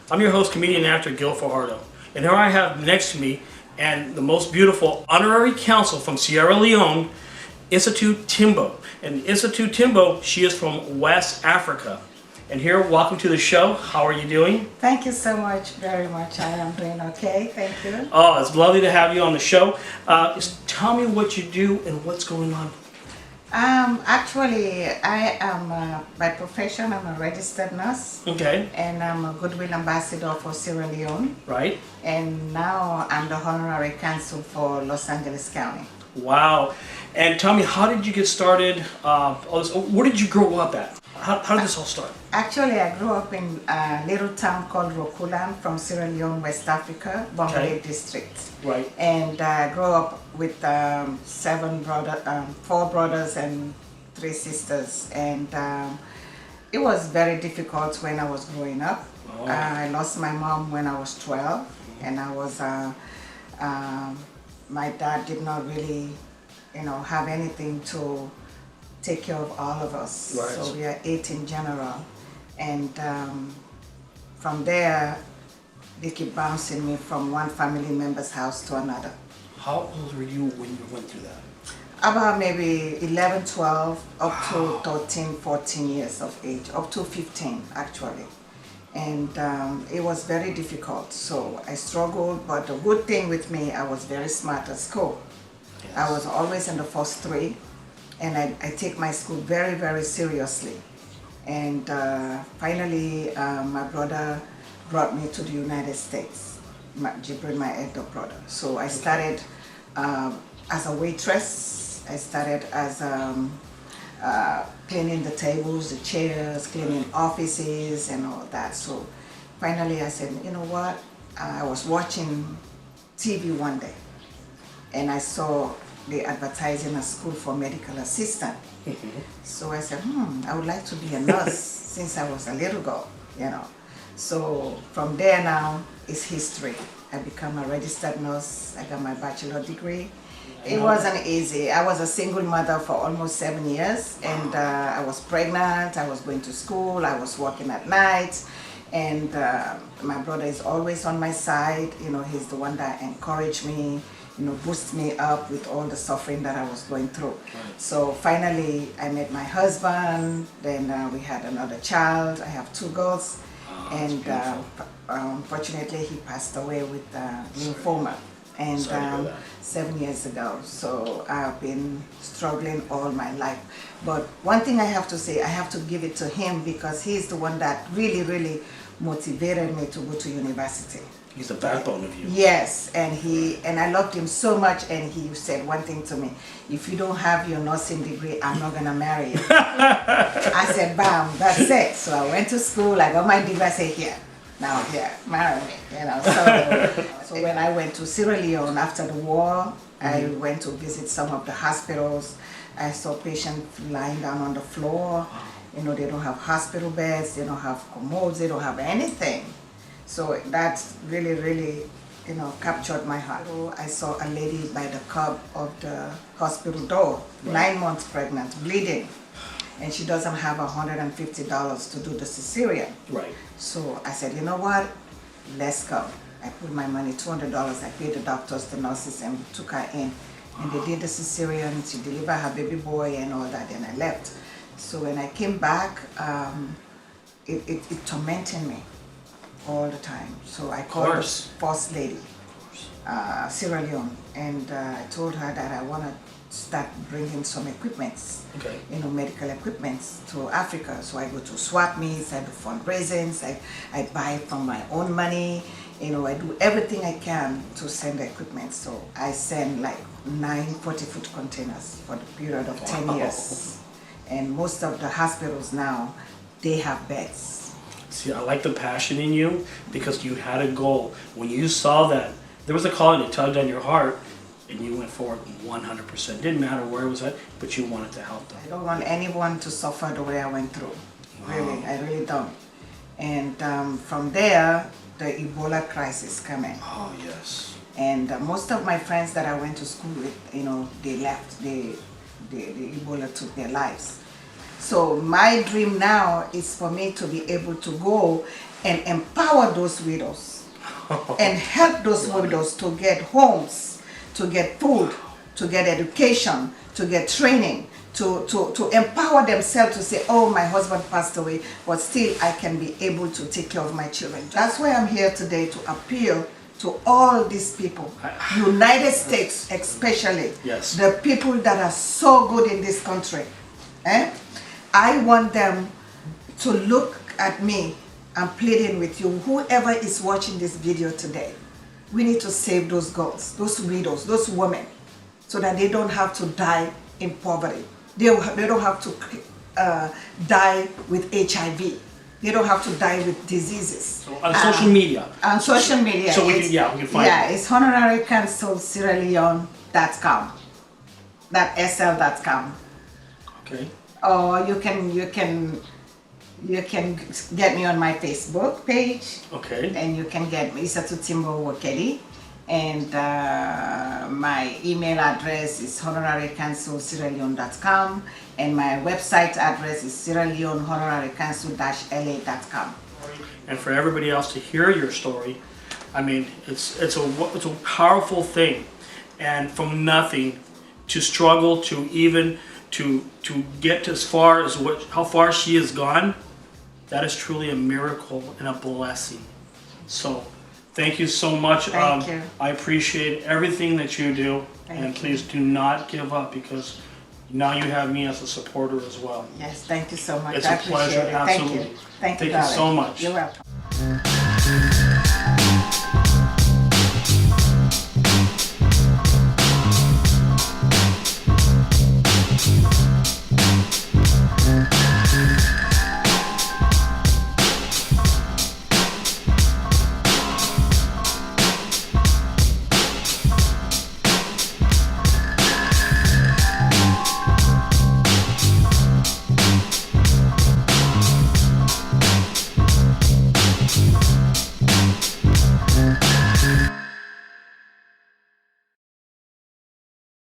I'm your host, comedian and actor Gil Fajardo. And here I have next to me and the most beautiful honorary consul from Sierra Leone, Isatu Timbo. And Isatu Timbo, she is from West Africa. And here, welcome to the show. How are you doing? Thank you so much, very much. I am doing okay. Thank you. Oh, it's lovely to have you on the show. Just tell me what you do and what's going on. Actually, I am, by profession, I'm a registered nurse. Okay. And I'm a Goodwill Ambassador for Sierra Leone. Right. And now I'm the Honorary Consul for Los Angeles County. Wow. And tell me, how did you get started? Where did you grow up at? How did this all start? Actually, I grew up in a little town called Rokulan from Sierra Leone, West Africa, Bongole district. Right. And I grew up with 4 brothers and 3 sisters. And it was very difficult when I was growing up. Oh. I lost my mom when I was 12, and I was my dad did not really, have anything to take care of all of us. Right. So we are 8 in general, and from there they keep bouncing me from one family member's house to another. How old were you when you went through that? About maybe 11, 12, up to 13, 14 years of age, up to 15 actually. And it was very difficult, so I struggled, but the good thing with me, I was very smart at school. Yes. I was always in the first 3, and I take my school very, very seriously. And finally, my brother brought me to the United States, Jibril, my elder brother. So I started as a waitress. I started as cleaning the tables, the chairs, cleaning offices and all that. So finally I said, you know what? I was watching TV one day and I saw they advertising a school for medical assistant. So I said, I would like to be a nurse since I was a little girl, So from there now is history. I become a registered nurse. I got my bachelor degree. It wasn't easy. I was a single mother for almost 7 years, and I was pregnant, I was going to school, I was working at night, and my brother is always on my side. He's the one that encouraged me, boost me up with all the suffering that I was going through. Right. So finally I met my husband, then we had another child. I have 2 girls, and unfortunately he passed away with lymphoma. And 7 years ago, so I've been struggling all my life. But one thing I have to say, I have to give it to him because he's the one that really, really motivated me to go to university. He's the backbone of you. Yes, and I loved him so much, and he said one thing to me: if you don't have your nursing degree, I'm not gonna marry you. I said, bam, that's it. So I went to school, I got my degree, I said, here. Now here, marry me, So when I went to Sierra Leone after the war, I went to visit some of the hospitals. I saw patients lying down on the floor. They don't have hospital beds, they don't have commodes, they don't have anything. So that really, really, captured my heart. I saw a lady by the curb of the hospital door, 9 months pregnant, bleeding. And she doesn't have $150 to do the cesarean. Right. So I said, you know what? Let's go. I put my money, $200. I paid the doctors, the nurses, and we took her in. And they did the cesarean. She delivered her baby boy and all that, and I left. So when I came back, it tormented me all the time. So I called the first lady, Sierra Leone, and I told her that I want to start bringing some equipments, medical equipments to Africa. So I go to swap meets, I do fundraisings, I buy from my own money, I do everything I can to send the equipment. So I send like 9 40-foot containers for the period of 10 years. And most of the hospitals now, they have beds. See, I like the passion in you because you had a goal. When you saw that, there was a calling that tugged on your heart, and you went forward 100%. Didn't matter where it was at, but you wanted to help them. I don't want anyone to suffer the way I went through. Wow. Really, I really don't. And from there, the Ebola crisis came in. Oh, yes. And most of my friends that I went to school with, they left. The Ebola took their lives. So my dream now is for me to be able to go and empower those widows and help those widows to get homes, to get food, to get education, to get training, to empower themselves to say, oh, my husband passed away, but still I can be able to take care of my children. That's why I'm here today, to appeal to all these people, United States especially, Yes. the people that are so good in this country. I want them to look at me. I'm pleading with you, whoever is watching this video today, we need to save those girls, those widows, those women, so that they don't have to die in poverty. They don't have to die with HIV. They don't have to die with diseases. So on social media. On social media. So we can find it. It's Honorary Consul SierraLeone.com, .sl.com. Okay. Or you can get me on my Facebook page. Okay. And you can get me Isatu Timbo Wakeli. And my email address is honoraryconsul@sierraleone.com, and my website address is sierraleonehonoraryconsul-la.com. And for everybody else to hear your story, I mean, it's a powerful thing, and from nothing to struggle to even to get to as far as how far she has gone, that is truly a miracle and a blessing. So thank you so much. Thank you. I appreciate everything that you do. Thank And you. please do not give up, because now you have me as a supporter as well. Yes, thank you so much. It's I a pleasure, appreciate it. absolutely. Thank you. Thank you, Thank you so darling. much. You're welcome.